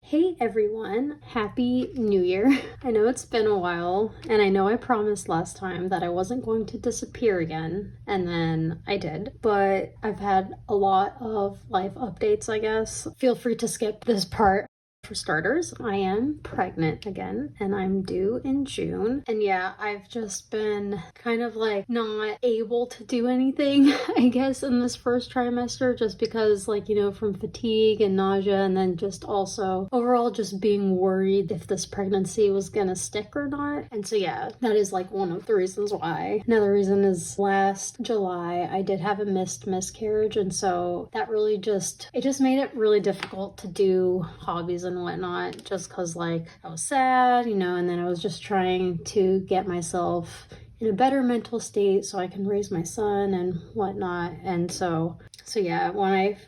Hey everyone, Happy New Year. I know it's been a while, and I know I promised last time that I wasn't going to disappear again, and then I did, but I've had a lot of life updates, I guess. Feel free to skip this part. For starters, I am pregnant again and I'm due in June. And yeah, I've just been kind of like not able to do anything, I guess, in this first trimester just because, like, you know, from fatigue and nausea, and then just also overall just being worried if this pregnancy was gonna stick or not. And so yeah, that is like one of the reasons why. Another reason is last July I did have a miscarriage, and so that really just made it really difficult to do hobbies and whatnot, just because like I was sad, you know, and then I was just trying to get myself in a better mental state so I can raise my son and whatnot. And so yeah, when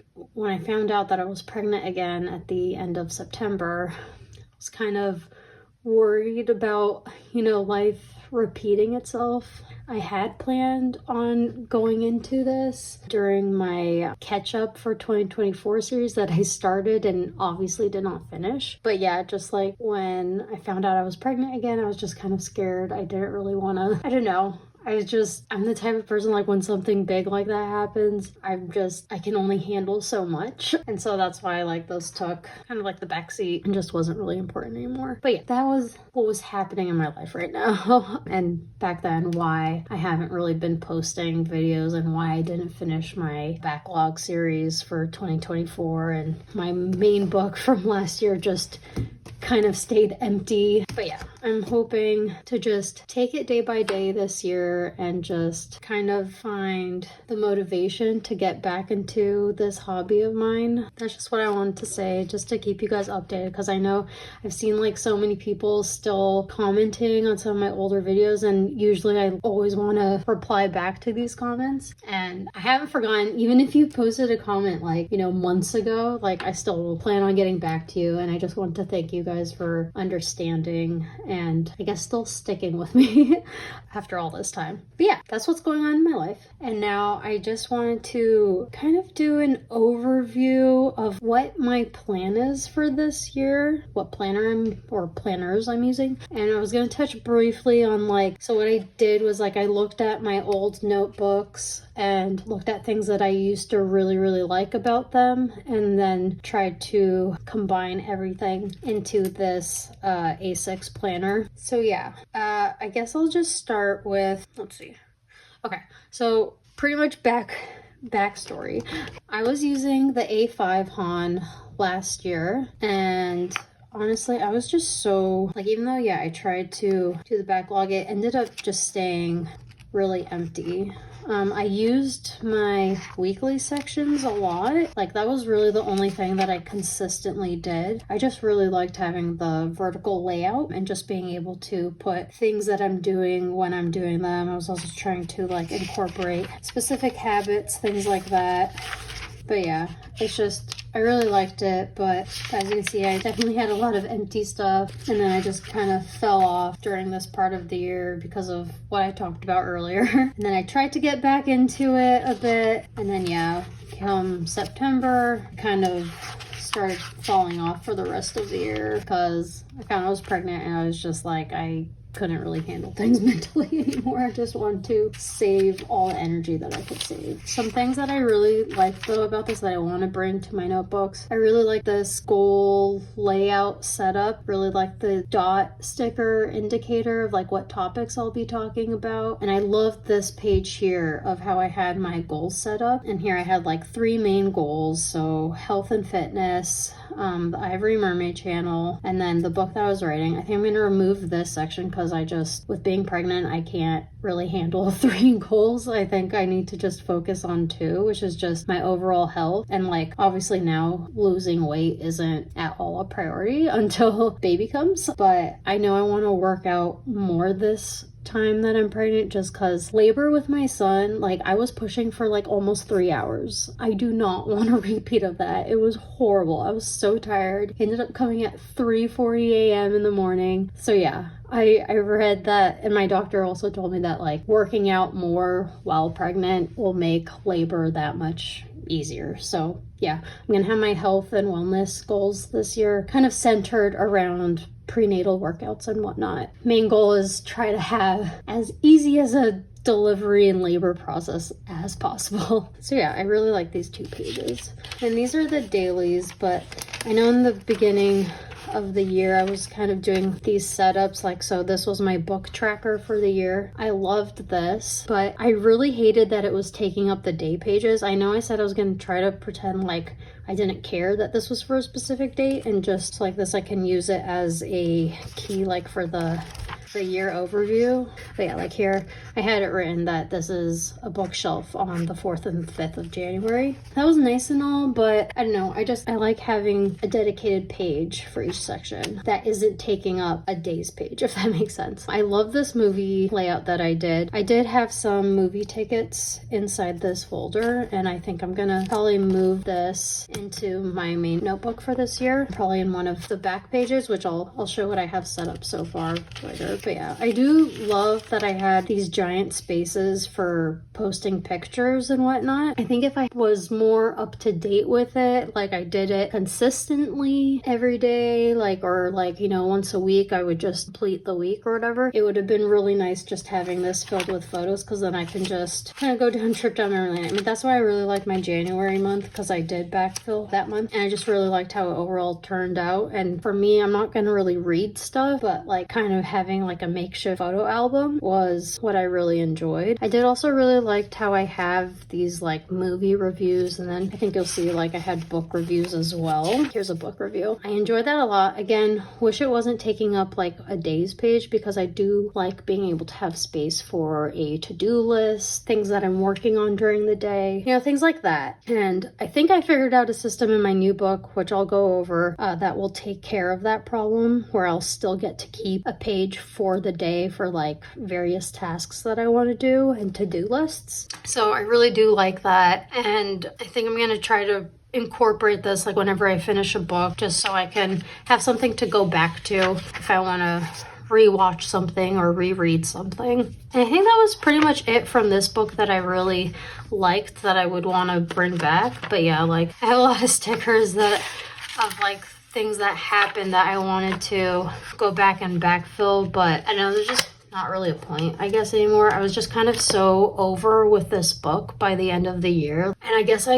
I found out that I was pregnant again at the end of September, I was kind of worried about, you know, life repeating itself. I had planned on going into this during my catch-up for 2024 series that I started and obviously did not finish. But yeah, just like when I found out I was pregnant again, I was just kind of scared. I didn't really want to, I don't know. I'm the type of person, like, when something big like that happens, I can only handle so much. And so that's why, like, those took kind of like the backseat and just wasn't really important anymore. But yeah, that was what was happening in my life right now. And back then, why I haven't really been posting videos and why I didn't finish my backlog series for 2024, and my main book from last year just kind of stayed empty. But yeah, I'm hoping to just take it day by day this year and just kind of find the motivation to get back into this hobby of mine. That's just what I wanted to say, just to keep you guys updated, because I know I've seen like so many people still commenting on some of my older videos, and usually I always want to reply back to these comments, and I haven't forgotten. Even if you posted a comment like, you know, months ago, like, I still plan on getting back to you, and I just want to thank you guys for understanding and I guess still sticking with me after all this time. But yeah, that's what's going on in my life. And now I just wanted to kind of do an overview of what my plan is for this year, what planners I'm using. And I was going to touch briefly on, like, so what I did was, like, I looked at my old notebooks and looked at things that I used to really like about them, and then tried to combine everything into this A6 planner. So yeah, I guess I'll just start with, let's see. Okay, so pretty much backstory. I was using the A5 Hon last year, and honestly, I was just so, like, even though, yeah, I tried to do the backlog, it ended up just staying really empty. I used my weekly sections a lot. Like, that was really the only thing that I consistently did. I just really liked having the vertical layout and just being able to put things that I'm doing when I'm doing them. I was also trying to, like, incorporate specific habits, things like that. But yeah, it's just, I really liked it, but as you can see, I definitely had a lot of empty stuff, and then I just kind of fell off during this part of the year because of what I talked about earlier. And then I tried to get back into it a bit, and then yeah, come September, kind of started falling off for the rest of the year because I found I was pregnant, and I was just like, I couldn't really handle things mentally anymore. I just want to save all the energy that I could save. Some things that I really like though about this that I want to bring to my notebooks. I really like this goal layout setup. Really like the dot sticker indicator of like what topics I'll be talking about. And I love this page here of how I had my goals set up. And here I had like 3 main goals. So health and fitness, the Ivory Mermaid channel, and then the book that I was writing. I think I'm going to remove this section because with being pregnant, I can't really handle 3 goals. I think I need to just focus on 2, which is just my overall health. And like, obviously now losing weight isn't at all a priority until baby comes, but I know I want to work out more this time that I'm pregnant, just because labor with my son, like, I was pushing for like almost 3 hours. I do not want a repeat of that. It was horrible. I was so tired. Ended up coming at 3:40 a.m. in the morning. So yeah, I read that, and my doctor also told me that, like, working out more while pregnant will make labor that much easier. So yeah, I'm gonna have my health and wellness goals this year kind of centered around prenatal workouts and whatnot. Main goal is try to have as easy as a delivery and labor process as possible. So yeah, I really like these 2 pages. And these are the dailies, but I know in the beginning of the year I was kind of doing these setups, like, so this was my book tracker for the year. I loved this, but I really hated that it was taking up the day pages. I know I said I was going to try to pretend like I didn't care that this was for a specific date, and just like this I can use it as a key like for the year overview. But yeah, like here I had it written that this is a bookshelf on the 4th and 5th of January. That was nice and all, but I don't know, I like having a dedicated page for each section that isn't taking up a day's page, if that makes sense. I love this movie layout that I did. I did have some movie tickets inside this folder, and I think I'm gonna probably move this into my main notebook for this year, probably in one of the back pages, which I'll show what I have set up so far later. But yeah, I do love that I had these giant spaces for posting pictures and whatnot. I think if I was more up to date with it, like I did it consistently every day, like, or like, you know, once a week, I would just complete the week or whatever, it would have been really nice just having this filled with photos, because then I can just kind of go down, trip down memory lane. I mean, that's why I really like my January month, because I did backfill that month, and I just really liked how it overall turned out. And for me, I'm not gonna really read stuff, but like kind of having like a makeshift photo album was what I really enjoyed. I did also really liked how I have these like movie reviews, and then I think you'll see like I had book reviews as well. Here's a book review. I enjoyed that a lot. Again, wish it wasn't taking up like a day's page, because I do like being able to have space for a to-do list, things that I'm working on during the day, you know, things like that. And I think I figured out a system in my new book, which I'll go over, that will take care of that problem, where I'll still get to keep a page for the day for like various tasks that I want to do and to-do lists. So I really do like that, and I think I'm going to try to incorporate this like whenever I finish a book, just so I can have something to go back to if I want to rewatch something or reread something. And I think that was pretty much it from this book that I really liked that I would want to bring back. But yeah, like I have a lot of stickers that of like things that happened that I wanted to go back and backfill, but I know there's just not really a point, I guess, anymore. I was just kind of so over with this book by the end of the year. And I guess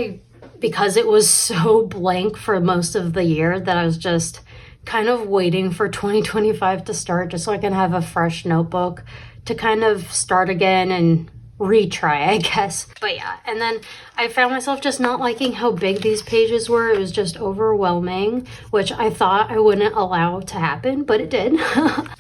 because it was so blank for most of the year, that I was just kind of waiting for 2025 to start, just so I can have a fresh notebook to kind of start again and retry, I guess. But yeah, and then I found myself just not liking how big these pages were. It was just overwhelming, which I thought I wouldn't allow to happen, but it did.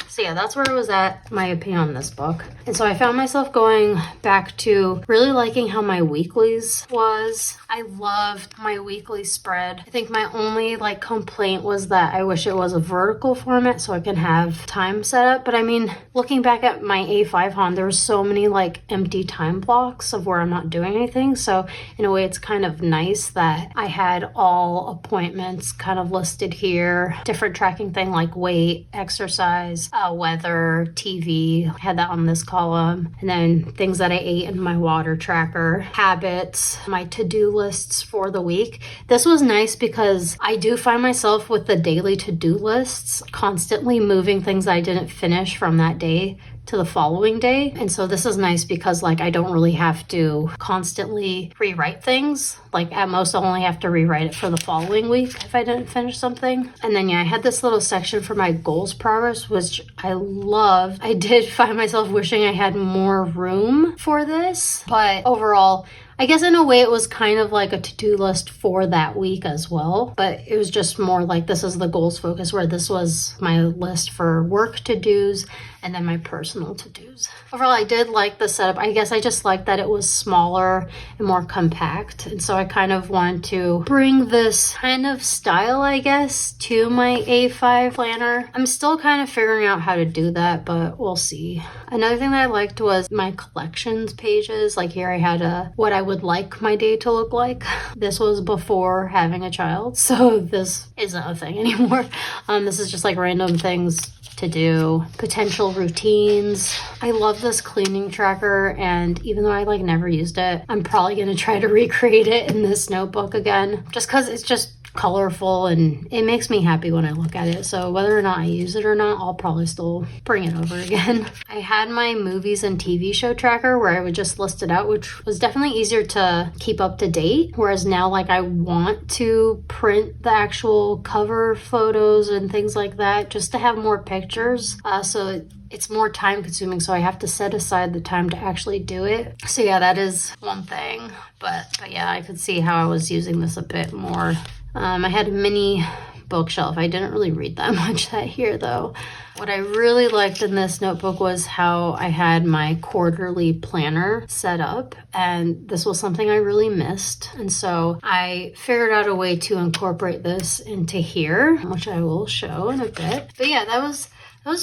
So yeah, that's where I was at, my opinion on this book. And so I found myself going back to really liking how my weeklies was. I loved my weekly spread. I think my only like complaint was that I wish it was a vertical format so I can have time set up. But I mean, looking back at my A5 Hon, there was so many like empty time blocks of where I'm not doing anything. So in a way, it's kind of nice that I had all appointments kind of listed here, different tracking thing like weight, exercise, weather, TV, I had that on this column, and then things that I ate in my water tracker, habits, my to-do lists for the week. This was nice because I do find myself with the daily to-do lists constantly moving things I didn't finish from that day to the following day. And so this is nice because like I don't really have to constantly rewrite things. Like at most I'll only have to rewrite it for the following week if I didn't finish something. And then yeah, I had this little section for my goals progress, which I loved. I did find myself wishing I had more room for this, but overall I guess in a way it was kind of like a to-do list for that week as well, but it was just more like this is the goals focus, where this was my list for work to-dos and then my personal to-dos. Overall, I did like the setup. I guess I just liked that it was smaller and more compact. And so I kind of wanted to bring this kind of style, I guess, to my A5 planner. I'm still kind of figuring out how to do that, but we'll see. Another thing that I liked was my collections pages. Like here I had what I would like my day to look like. This was before having a child, so this isn't a thing anymore. This is just like random things to do, potential routines. I love this cleaning tracker, and even though I like never used it, I'm probably gonna try to recreate it in this notebook again, just because it's just colorful and it makes me happy when I look at it. So whether or not I use it or not, I'll probably still bring it over again. I had my movies and TV show tracker where I would just list it out, which was definitely easier to keep up to date, whereas now like I want to print the actual cover photos and things like that just to have more pictures. So it's more time consuming, so I have to set aside the time to actually do it. So yeah, that is one thing, but yeah, I could see how I was using this a bit more. I had a mini bookshelf. I didn't really read that much that year though. What I really liked in this notebook was how I had my quarterly planner set up, and this was something I really missed. And so I figured out a way to incorporate this into here, which I will show in a bit. But yeah, that was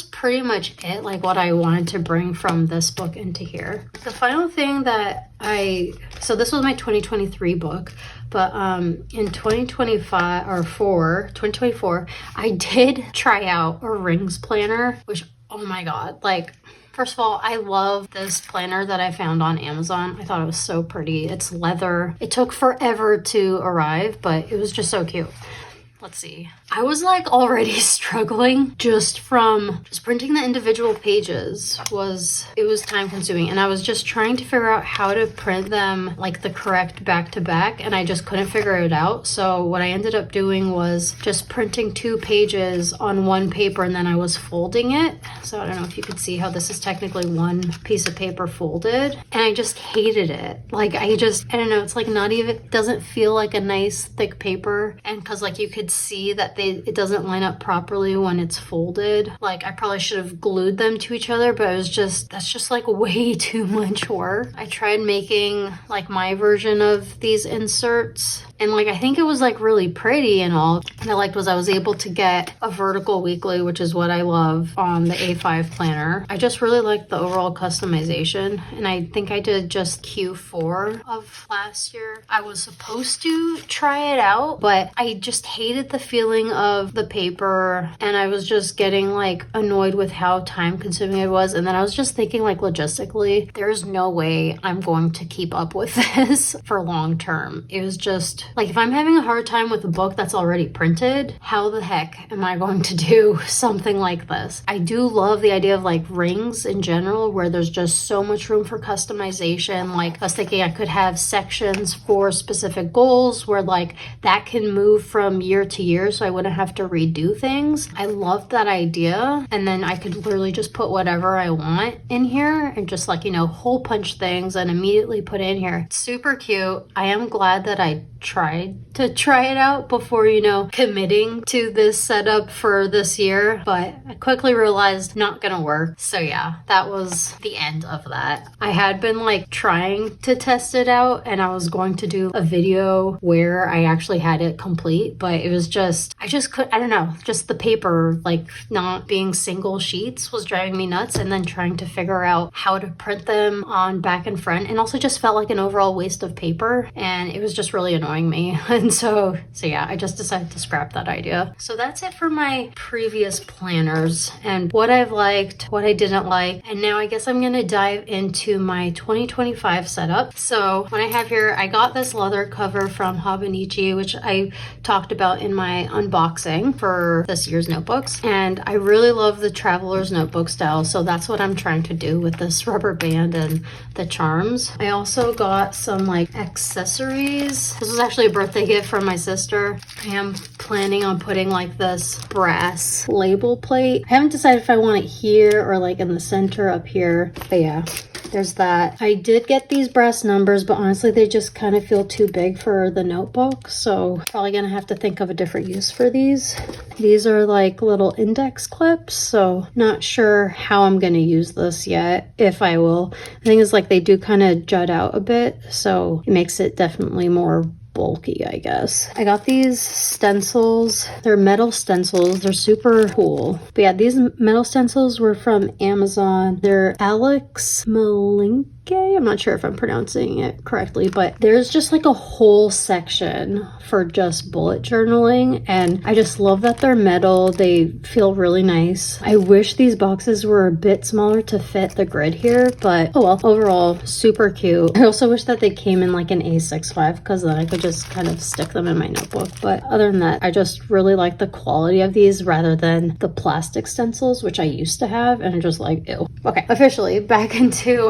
pretty much it, like what I wanted to bring from this book into here. The final thing that so this was my 2023 book, but in 2024, I did try out a rings planner, which, oh my God, like, first of all, I love this planner that I found on Amazon. I thought it was so pretty. It's leather. It took forever to arrive, but it was just so cute. Let's see. I was like already struggling just printing the individual pages. It was time consuming, and I was just trying to figure out how to print them like the correct back to back, and I just couldn't figure it out. So what I ended up doing was just printing 2 pages on one paper, and then I was folding it. So I don't know if you could see how this is technically one piece of paper folded, and I just hated it. Like I don't know, it's like not even, it doesn't feel like a nice thick paper, and because like you could see that it doesn't line up properly when it's folded. Like I probably should have glued them to each other, but that's just like way too much work. I tried making like my version of these inserts, and like I think it was like really pretty and all. What I liked was I was able to get a vertical weekly, which is what I love on the A5 planner. I just really liked the overall customization, and I think I did just Q4 of last year. I was supposed to try it out, but I just hated the feeling of the paper, and I was just getting like annoyed with how time consuming it was. And then I was just thinking like logistically, there's no way I'm going to keep up with this for long term. It was just like, if I'm having a hard time with a book that's already printed, how the heck am I going to do something like this? I do love the idea of like rings in general, where there's just so much room for customization. Like I was thinking I could have sections for specific goals where like that can move from year to year, so I wouldn't have to redo things. I love that idea, and then I could literally just put whatever I want in here and just like, you know, hole punch things and immediately put it in here. It's super cute. I am glad that I tried to try it out before, you know, committing to this setup for this year, but I quickly realized not gonna work. So yeah, that was the end of that. I had been like trying to test it out, and I was going to do a video where I actually had it complete, but it was just, I don't know, just the paper like not being single sheets was driving me nuts, and then trying to figure out how to print them on back and front, and also just felt like an overall waste of paper, and it was just really annoying me. And so yeah, I just decided to scrap that idea. So that's it for my previous planners and what I've liked, what I didn't like, and now I guess I'm gonna dive into my 2025 setup. So what I have here, I got this leather cover from Hobonichi, which I talked about in my unboxing for this year's notebooks, and I really love the traveler's notebook style, so that's what I'm trying to do with this rubber band and the charms. I also got some like accessories. This was actually a birthday gift from my sister. I am planning on putting like this brass label plate. I haven't decided if I want it here or like in the center up here, but yeah, there's that. I did get these brass numbers, but honestly they just kind of feel too big for the notebook, so probably gonna have to think of a different use for these. These are like little index clips, so not sure how I'm gonna use this yet, if I will. The thing is, like, they do kind of jut out a bit, so it makes it definitely more bulky, I guess. I got these stencils. They're metal stencils. They're super cool. But yeah, these metal stencils were from Amazon. They're Alex Malinki I'm not sure if I'm pronouncing it correctly, but there's just like a whole section for just bullet journaling, and I just love that they're metal. They feel really nice. I wish these boxes were a bit smaller to fit the grid here, but oh well. Overall, super cute. I also wish that they came in like an A6 because then I could just kind of stick them in my notebook. But other than that, I just really like the quality of these rather than the plastic stencils, which I used to have, and I'm just like, ew. Okay, officially back into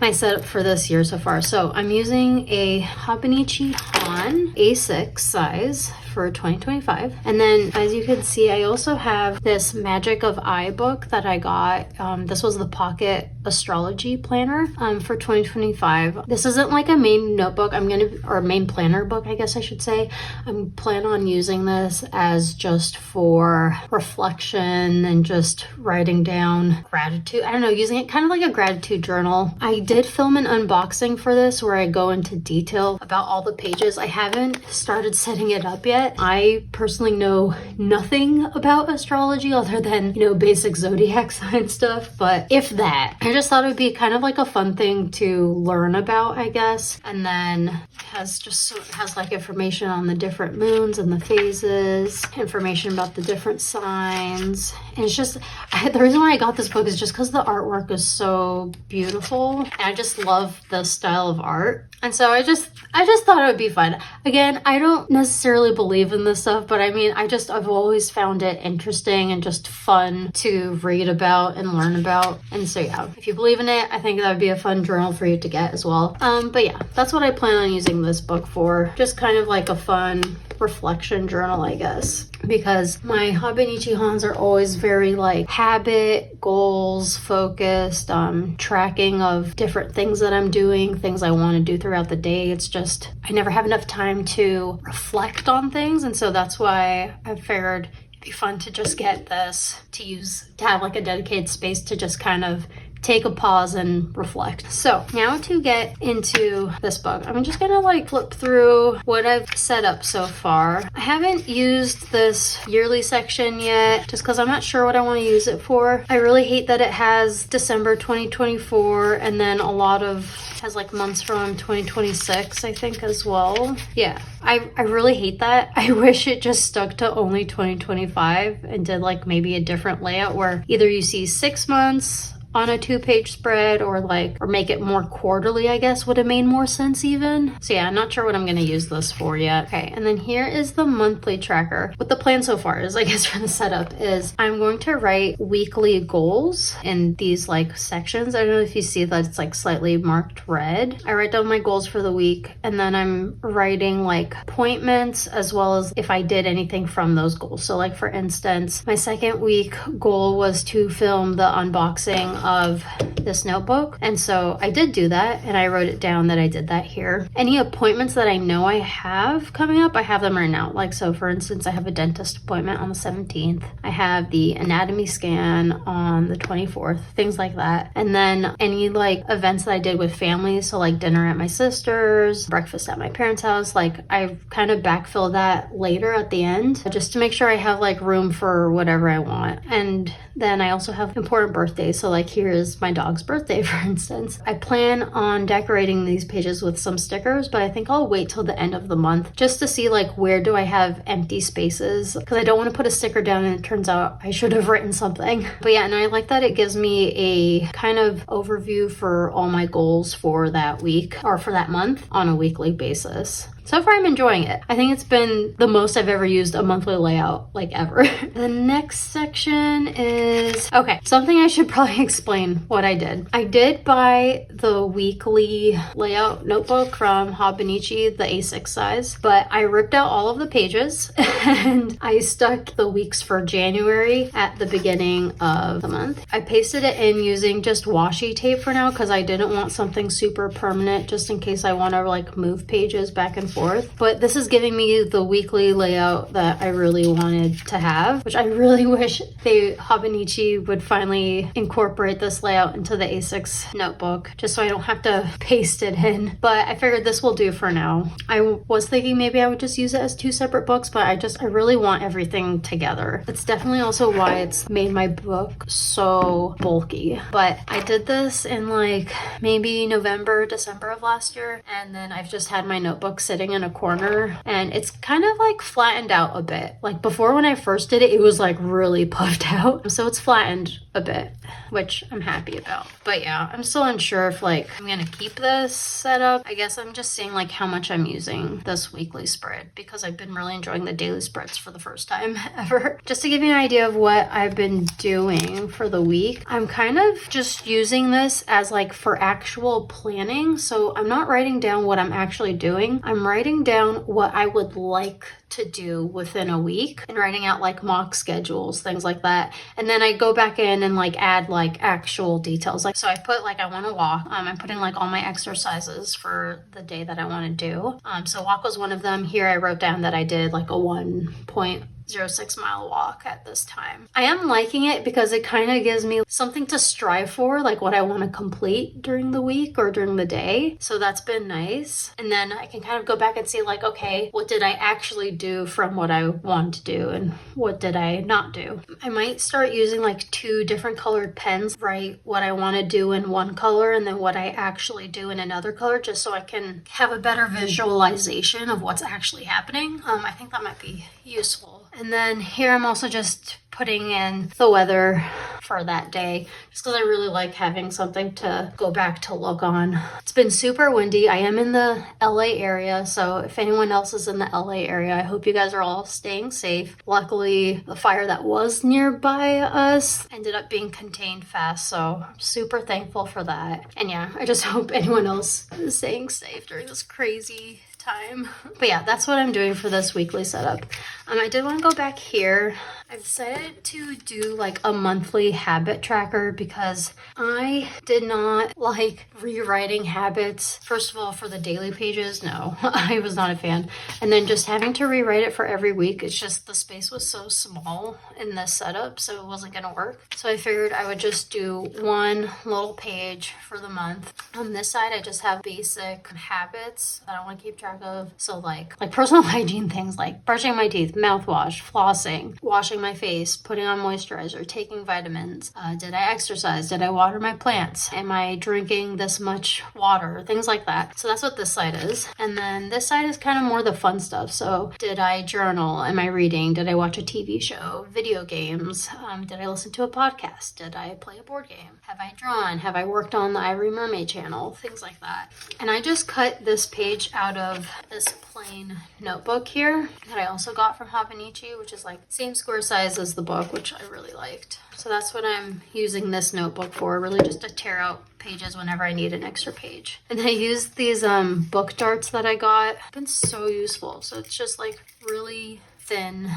my setup for this year so far. So I'm using a Hobonichi Hon A6 size for 2025, and then as you can see, I also have this Magic of I book that I got. This was the Pocket Astrology Planner for 2025. This isn't like a main notebook. Or main planner book, I guess I should say. I'm planning on using this as just for reflection and just writing down gratitude. I don't know, using it kind of like a gratitude journal. I did film an unboxing for this where I go into detail about all the pages. I haven't started setting it up yet. I personally know nothing about astrology other than, you know, basic zodiac sign stuff, but if that, I just thought it would be kind of like a fun thing to learn about, I guess. And then it has like information on the different moons and the phases, information about the different signs. And it's just, the reason why I got this book is just because the artwork is so beautiful, and I just love the style of art. And so I just thought it would be fun. Again, I don't necessarily believe in this stuff, but I mean, I've always found it interesting and just fun to read about and learn about. And so yeah, if you believe in it, I think that would be a fun journal for you to get as well. But yeah, that's what I plan on using this book for. Just kind of like a fun reflection journal, I guess, because my Hobonichi Hons are always very like habit, goals focused, tracking of different things that I'm doing, things I want to do throughout the day. It's just, I never have enough time to reflect on things. And so that's why I figured it'd be fun to just get this to have like a dedicated space to just kind of take a pause and reflect. So now to get into this book, I'm just gonna like flip through what I've set up so far. I haven't used this yearly section yet just because I'm not sure what I want to use it for. I really hate that it has December 2024 and then has like months from 2026, I think, as well. Yeah, I really hate that. I wish it just stuck to only 2025 and did like maybe a different layout where either you see 6 months on a 2-page spread or make it more quarterly, I guess would have made more sense even. So yeah, I'm not sure what I'm gonna use this for yet. Okay, and then here is the monthly tracker. What the plan so far is, I guess, for the setup is I'm going to write weekly goals in these like sections. I don't know if you see that it's like slightly marked red. I write down my goals for the week, and then I'm writing like appointments as well as if I did anything from those goals. So like for instance, my second week goal was to film the unboxing of this notebook, and so I did do that, and I wrote it down that I did that here. Any appointments that I know I have coming up, I have them written out. Like, so for instance, I have a dentist appointment on the 17th. I have the anatomy scan on the 24th, things like that. And then any like events that I did with family, so like dinner at my sister's, breakfast at my parents' house, like I kind of backfill that later at the end just to make sure I have like room for whatever I want. And then I also have important birthdays, so like here is my dog's birthday, for instance. I plan on decorating these pages with some stickers, but I think I'll wait till the end of the month just to see like where do I have empty spaces, because I don't want to put a sticker down and it turns out I should have written something. But yeah, and I like that it gives me a kind of overview for all my goals for that week or for that month on a weekly basis. So far, I'm enjoying it. I think it's been the most I've ever used a monthly layout, like ever. The next section is, okay, something I should probably explain what I did. I did buy the weekly layout notebook from Hobonichi, the A6 size, but I ripped out all of the pages and I stuck the weeks for January at the beginning of the month. I pasted it in using just washi tape for now because I didn't want something super permanent just in case I want to like move pages back and forth forth. But this is giving me the weekly layout that I really wanted to have, which I really wish Hobonichi would finally incorporate this layout into the A6 notebook, just so I don't have to paste it in. But I figured this will do for now. I was thinking maybe I would just use it as 2 separate books, but I really want everything together. It's definitely also why it's made my book so bulky. But I did this in like maybe November, December of last year, and then I've just had my notebook sitting in a corner, and it's kind of like flattened out a bit. Like before, when I first did it, it was like really puffed out, so it's flattened a bit, which I'm happy about. But yeah, I'm still unsure if like I'm gonna keep this setup. I guess I'm just seeing like how much I'm using this weekly spread, because I've been really enjoying the daily spreads for the first time ever. Just to give you an idea of what I've been doing for the week, I'm kind of just using this as like for actual planning. So I'm not writing down what I'm actually doing. I'm writing down what I would like to do within a week and writing out like mock schedules, things like that. And then I go back in and like add like actual details. Like, so I put like I want to walk. I'm putting like all my exercises for the day that I want to do. So walk was one of them. Here I wrote down that I did like a 1.06 mile walk at this time. I am liking it because it kind of gives me something to strive for, like what I want to complete during the week or during the day. So that's been nice. And then I can kind of go back and see like, okay, what did I actually do from what I want to do and what did I not do? I might start using like 2 different colored pens, write what I want to do in one color and then what I actually do in another color, just so I can have a better visualization of what's actually happening. I think that might be useful. And then here I'm also just putting in the weather for that day, just because I really like having something to go back to look on. It's been super windy. I am in the LA area, so if anyone else is in the LA area, I hope you guys are all staying safe. Luckily, the fire that was nearby us ended up being contained fast, so I'm super thankful for that. And yeah, I just hope anyone else is staying safe during this crazy time. But yeah, that's what I'm doing for this weekly setup. I did want to go back here. I decided to do like a monthly habit tracker because I did not like rewriting habits. First of all, for the daily pages, no, I was not a fan. And then just having to rewrite it for every week, it's just the space was so small in this setup, so it wasn't gonna work. So I figured I would just do one little page for the month. On this side, I just have basic habits that I want to keep track of. So like personal hygiene things like brushing my teeth, mouthwash, flossing, washing my face, putting on moisturizer, taking vitamins. Did I exercise? Did I water my plants? Am I drinking this much water? Things like that. So that's what this side is. And then this side is kind of more the fun stuff. So did I journal? Am I reading? Did I watch a TV show? Video games? Did I listen to a podcast? Did I play a board game? Have I drawn? Have I worked on the Ivory Mermaid channel? Things like that. And I just cut this page out of this plain notebook here that I also got from Hobonichi, which is like same square size as the book, which I really liked. So that's what I'm using this notebook for, really just to tear out pages whenever I need an extra page. And then I used these book darts that I got. It's been so useful. So it's just like really thin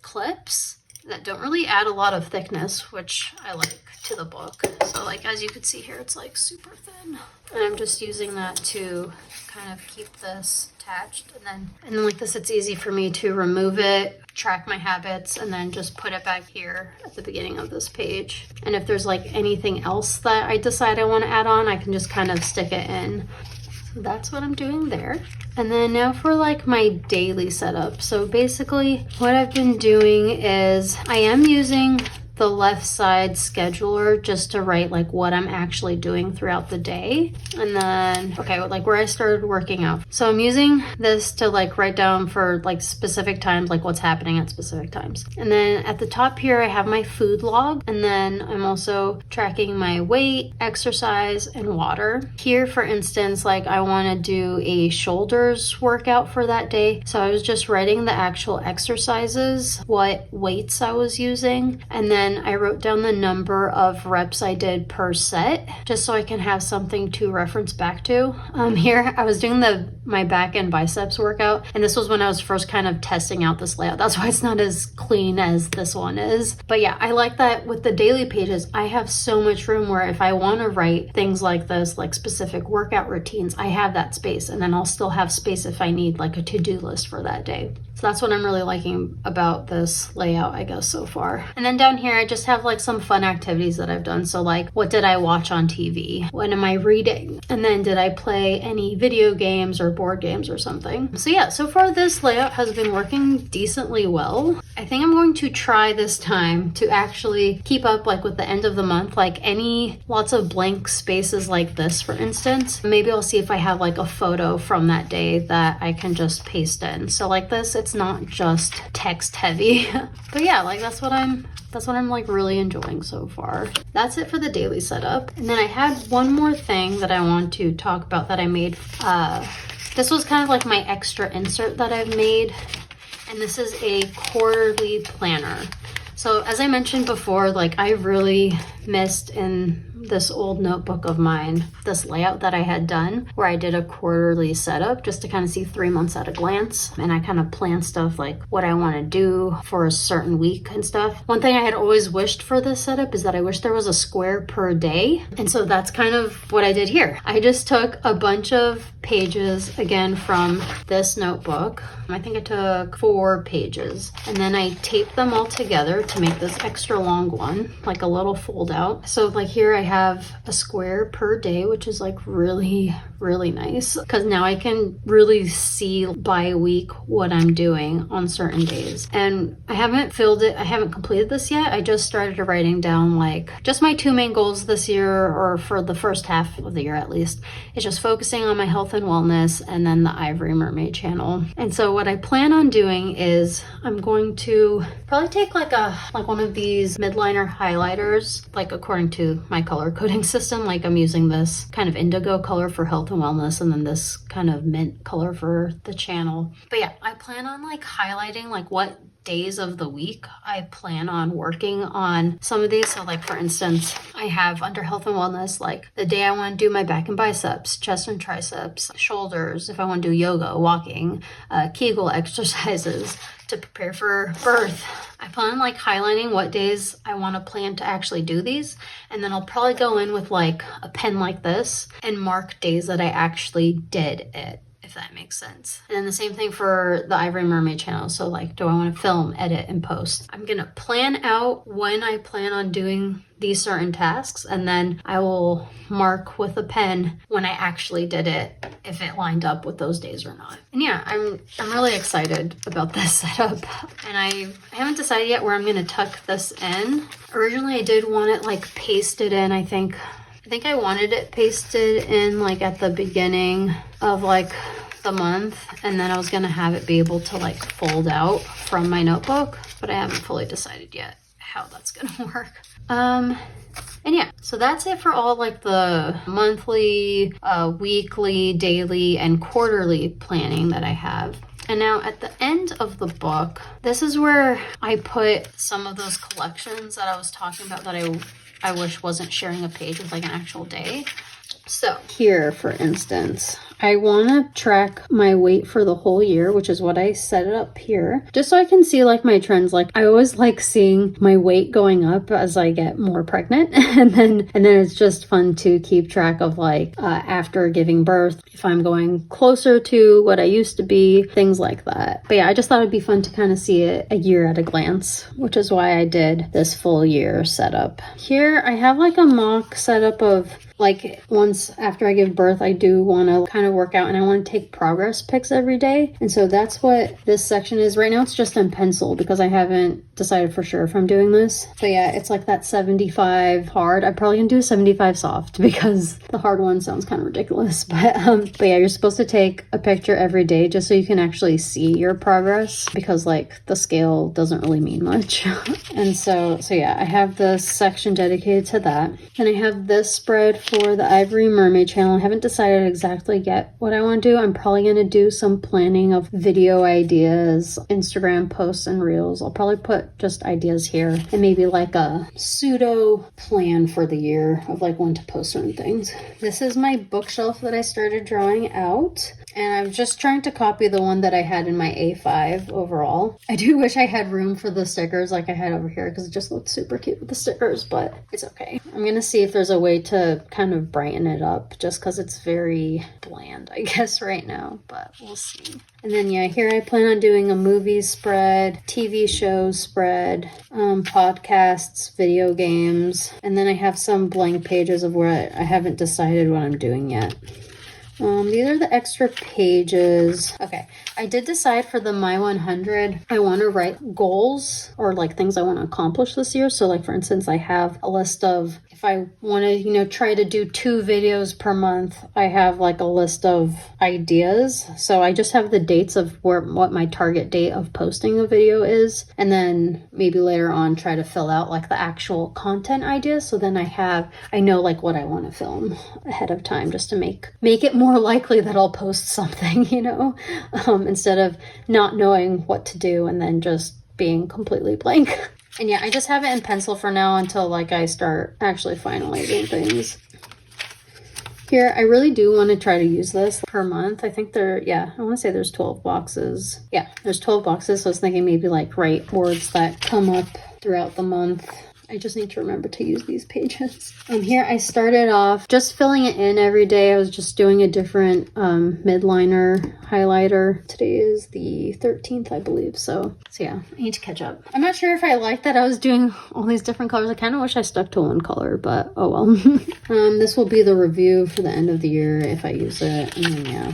clips that don't really add a lot of thickness, which I like, to the book. So like as you can see here, it's like super thin. And I'm just using that to kind of keep this attached. And then like this, it's easy for me to remove it, track my habits, and then just put it back here at the beginning of this page. And if there's like anything else that I decide I want to add on, I can just kind of stick it in. So that's what I'm doing there. And then now for like my daily setup. So basically what I've been doing is I am using the left side scheduler just to write like what I'm actually doing throughout the day. And then, okay, like where I started working out. So I'm using this to like write down for like specific times, like what's happening at specific times. And then at the top here, I have my food log. And then I'm also tracking my weight, exercise, and water. Here, for instance, like I want to do a shoulders workout for that day. So I was just writing the actual exercises, what weights I was using, and then then I wrote down the number of reps I did per set, just so I can have something to reference back to. Here I was doing my back and biceps workout, and this was when I was first kind of testing out this layout. That's why it's not as clean as this one is. But yeah, I like that with the daily pages, I have so much room where if I want to write things like this, like specific workout routines, I have that space, and then I'll still have space if I need like a to-do list for that day. So that's what I'm really liking about this layout, I guess, so far. And then down here, I just have like some fun activities that I've done. So like, what did I watch on TV? What am I reading? And then did I play any video games or board games or something? So yeah, so far this layout has been working decently well. I think I'm going to try this time to actually keep up like with the end of the month, like lots of blank spaces like this, for instance. Maybe I'll see if I have like a photo from that day that I can just paste in. So like this, it's not just text heavy. But yeah, like that's what I'm like really enjoying so far. That's it for the daily setup. And then I had one more thing that I want to talk about that I made. This was kind of like my extra insert that I've made, and this is a quarterly planner. So as I mentioned before, like I really missed in this old notebook of mine, this layout that I had done where I did a quarterly setup just to kind of see 3 months at a glance. And I kind of plan stuff like what I want to do for a certain week and stuff. One thing I had always wished for this setup is that I wish there was a square per day. And so that's kind of what I did here. I just took a bunch of pages again from this notebook. I think I took 4 pages, and then I taped them all together to make this extra long one, like a little fold out. So like here I have a square per day, which is like really, really nice, because now I can really see by week what I'm doing on certain days. And I haven't filled it, I haven't completed this yet. I just started writing down like just my 2 main goals this year, or for the first half of the year at least, is just focusing on my health and wellness, and then the Ivory Mermaid channel. And so what I plan on doing is I'm going to probably take like one of these midliner highlighters, like according to my color coding system. Like I'm using this kind of indigo color for health and wellness, and then this kind of mint color for the channel. But yeah, I plan on like highlighting like what days of the week I plan on working on some of these. So like for instance, I have under health and wellness, like the day I want to do my back and biceps, chest and triceps, shoulders, if I want to do yoga, walking, Kegel exercises to prepare for birth. I plan on like highlighting what days I want to plan to actually do these, and then I'll probably go in with like a pen like this and mark days that I actually did it, if that makes sense. And then the same thing for the Ivory Mermaid channel. So like, do I want to film, edit, and post? I'm gonna plan out when I plan on doing these certain tasks, and then I will mark with a pen when I actually did it, if it lined up with those days or not. And yeah, I'm really excited about this setup, and I haven't decided yet where I'm gonna tuck this in. Originally I did want it like pasted in. I think I wanted it pasted in like at the beginning of like the month, and then I was gonna have it be able to like fold out from my notebook, but I haven't fully decided yet how that's gonna work. And yeah, so that's it for all like the monthly, weekly, daily, and quarterly planning that I have. And now at the end of the book, this is where I put some of those collections that I was talking about that I wish wasn't sharing a page with like an actual day. So here, for instance, I want to track my weight for the whole year, which is what I set it up here, just so I can see like my trends. Like I always like seeing my weight going up as I get more pregnant, and then it's just fun to keep track of like after giving birth, if I'm going closer to what I used to be, things like that. But yeah, I just thought it'd be fun to kind of see it a year at a glance, which is why I did this full year setup. Here I have like a mock setup of like once after I give birth, I do want to kind of work out, and I want to take progress pics every day. And so that's what this section is. Right now it's just in pencil because I haven't decided for sure if I'm doing this. But yeah, it's like that 75 hard. I'm probably gonna do a 75 soft because the hard one sounds kind of ridiculous. But yeah, you're supposed to take a picture every day just so you can actually see your progress, because like the scale doesn't really mean much. And so yeah, I have this section dedicated to that. And I have this spread for the Ivory Mermaid channel. I haven't decided exactly yet yet what I want to do. I'm probably going to do some planning of video ideas, Instagram posts and reels. I'll probably put just ideas here and maybe like a pseudo plan for the year of like when to post certain things. This is my bookshelf that I started drawing out. And I'm just trying to copy the one that I had in my A5 overall. I do wish I had room for the stickers like I had over here because it just looked super cute with the stickers, but it's okay. I'm going to see if there's a way to kind of brighten it up just because it's very bland, I guess, right now, but we'll see. And then, yeah, here I plan on doing a movie spread, TV shows spread, podcasts, video games, and then I have some blank pages of where I haven't decided what I'm doing yet. These are the extra pages. Okay, I did decide for the My 100, I want to write goals or like things I want to accomplish this year. So like, for instance, I have a list of, if I want to, try to do 2 videos per month, I have like a list of ideas. So I just have the dates of what my target date of posting a video is. And then maybe later on try to fill out like the actual content ideas. So then I know like what I want to film ahead of time just to make it more likely that I'll post something, instead of not knowing what to do and then just being completely blank. And yeah, I just have it in pencil for now until like I start actually finalizing things. Here, I really do want to try to use this per month. I think I want to say there's 12 boxes. Yeah, there's 12 boxes. So I was thinking maybe like write words that come up throughout the month. I just need to remember to use these pages. Here I started off just filling it in every day. I was just doing a different midliner highlighter. Today is the 13th, I believe. So yeah, I need to catch up. I'm not sure if I like that I was doing all these different colors. I kind of wish I stuck to one color, but oh well. This will be the review for the end of the year if I use it. And then yeah,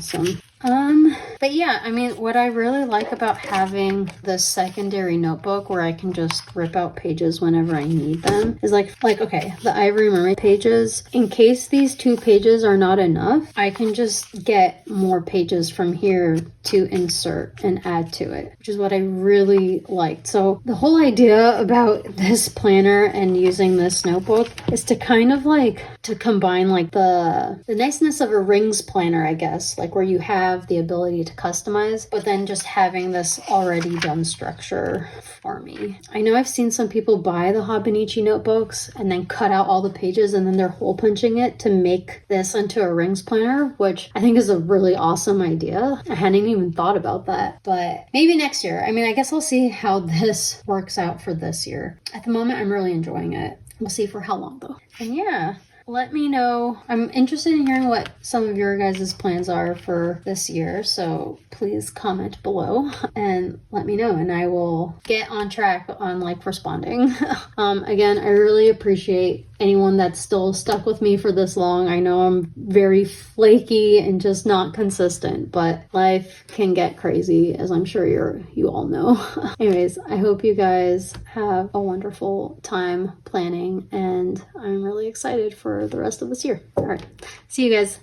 but yeah, I mean, what I really like about having the secondary notebook where I can just rip out pages whenever I need them is like, okay, the Ivory Mermaid pages, in case these 2 pages are not enough, I can just get more pages from here to insert and add to it, which is what I really liked. So the whole idea about this planner and using this notebook is to kind of like to combine like the niceness of a rings planner, I guess, like where you have the ability to customize, but then just having this already done structure for me. I know I've seen some people buy the Hobonichi notebooks and then cut out all the pages and then they're hole punching it to make this into a rings planner, which I think is a really awesome idea. I hadn't even thought about that, but maybe next year. I mean, I guess I'll see how this works out for this year. At the moment, I'm really enjoying it. We'll see for how long though. And yeah, let me know. I'm interested in hearing what some of your guys' plans are for this year. So please comment below and let me know and I will get on track on like responding. Again, I really appreciate anyone that's still stuck with me for this long. I know I'm very flaky and just not consistent, but life can get crazy, as I'm sure you all know. Anyways, I hope you guys have a wonderful time planning and I'm really excited for the rest of this year. All right, see you guys.